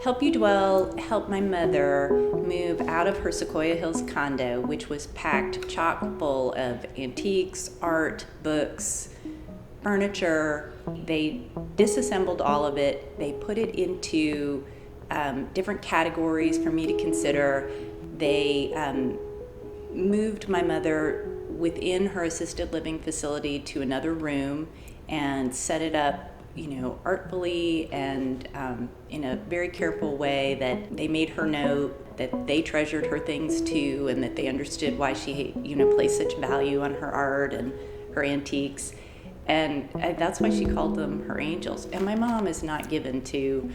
Help You Dwell helped my mother move out of her Sequoia Hills condo, which was packed chock full of antiques, art, books, furniture. They disassembled all of it. They put it into different categories for me to consider. They moved my mother within her assisted living facility to another room and set it up, artfully and in a very careful way, that they made her know that they treasured her things too, and that they understood why she, placed such value on her art and her antiques. And that's why she called them her angels. And my mom is not given to,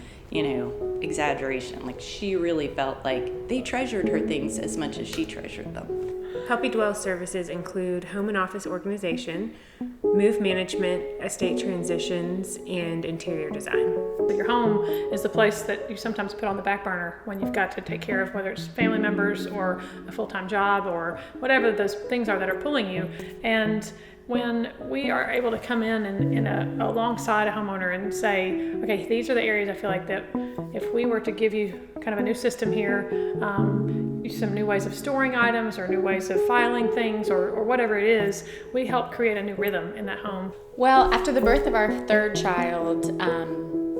exaggeration. Like, she really felt like they treasured her things as much as she treasured them. Help You Dwell services include home and office organization, move management, estate transitions, and interior design. Your home is the place that you sometimes put on the back burner when you've got to take care of whether it's family members or a full-time job or whatever those things are that are pulling you. And when we are able to come in and alongside a homeowner and say, okay, these are the areas I feel like that if we were to give you kind of a new system here, some new ways of storing items or new ways of filing things or whatever it is, we help create a new rhythm in that home. Well, after the birth of our third child,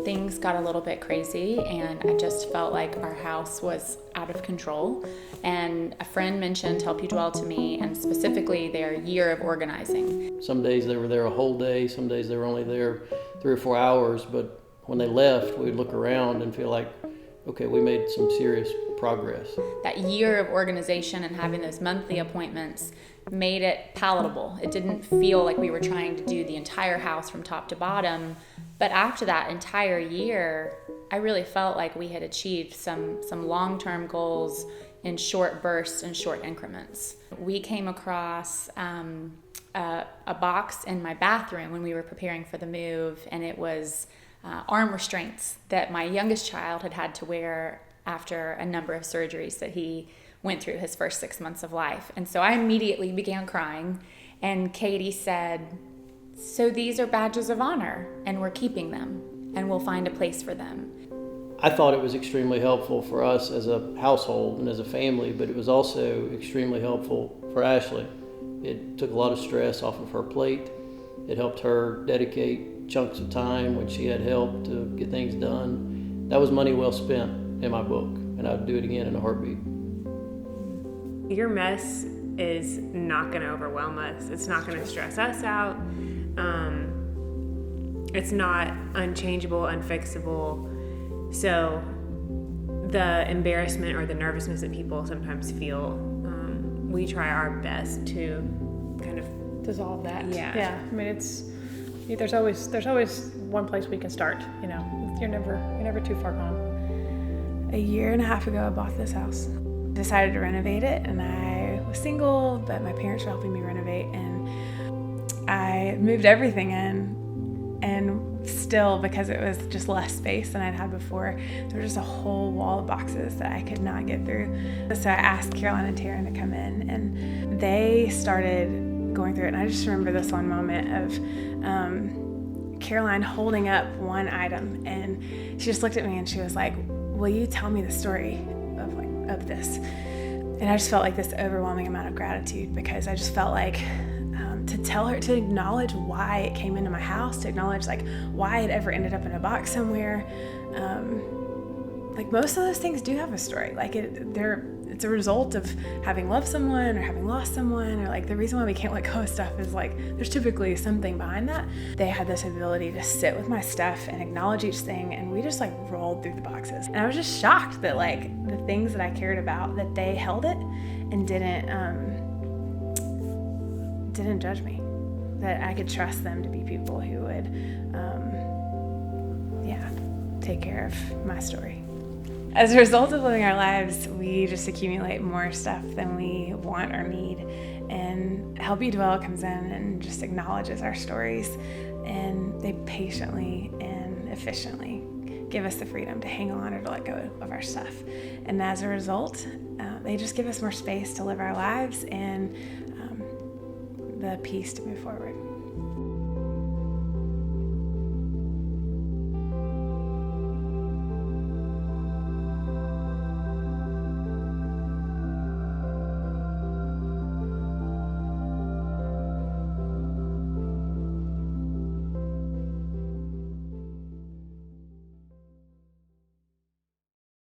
things got a little bit crazy, and I just felt like our house was out of control. And a friend mentioned Help You Dwell to me, and specifically their year of organizing. Some days they were there a whole day, some days they were only there 3 or 4 hours, but when they left, we'd look around and feel like, okay, we made some serious progress. That year of organization and having those monthly appointments made it palatable. It didn't feel like we were trying to do the entire house from top to bottom. But after that entire year, I really felt like we had achieved some long-term goals in short bursts and short increments. We came across a box in my bathroom when we were preparing for the move, and it was arm restraints that my youngest child had to wear after a number of surgeries that he went through his first 6 months of life. And so I immediately began crying, and Katie said, "So these are badges of honor, and we're keeping them, and we'll find a place for them." I thought it was extremely helpful for us as a household and as a family, but it was also extremely helpful for Ashley. It took a lot of stress off of her plate. It helped her dedicate chunks of time when she had help to get things done. That was money well spent in my book, and I would do it again in a heartbeat. Your mess is not going to overwhelm us. It's not going to stress us out. It's not unchangeable, unfixable. So the embarrassment or the nervousness that people sometimes feel, we try our best to kind of dissolve that. Yeah. I mean, there's always one place we can start. You're never too far gone. A year and a half ago, I bought this house. Decided to renovate it, and I was single, but my parents were helping me renovate, and I moved everything in. And still, because it was just less space than I'd had before, there was just a whole wall of boxes that I could not get through. So I asked Caroline and Taryn to come in, and they started going through it. And I just remember this one moment of Caroline holding up one item, and she just looked at me and she was like, "Will you tell me the story of this?" And I just felt like this overwhelming amount of gratitude, because I just felt like to tell her, to acknowledge why it came into my house, to acknowledge like why it ever ended up in a box somewhere. Like most of those things do have a story. Like it's a result of having loved someone or having lost someone, or like the reason why we can't let go of stuff is like there's typically something behind that. They had this ability to sit with my stuff and acknowledge each thing, and we just like rolled through the boxes. And I was just shocked that like the things that I cared about, that they held it and didn't judge me, that I could trust them to be people who would take care of my story. As a result of living our lives, we just accumulate more stuff than we want or need, and Help You Dwell comes in and just acknowledges our stories, and they patiently and efficiently give us the freedom to hang on or to let go of our stuff. And as a result, they just give us more space to live our lives and the peace to move forward.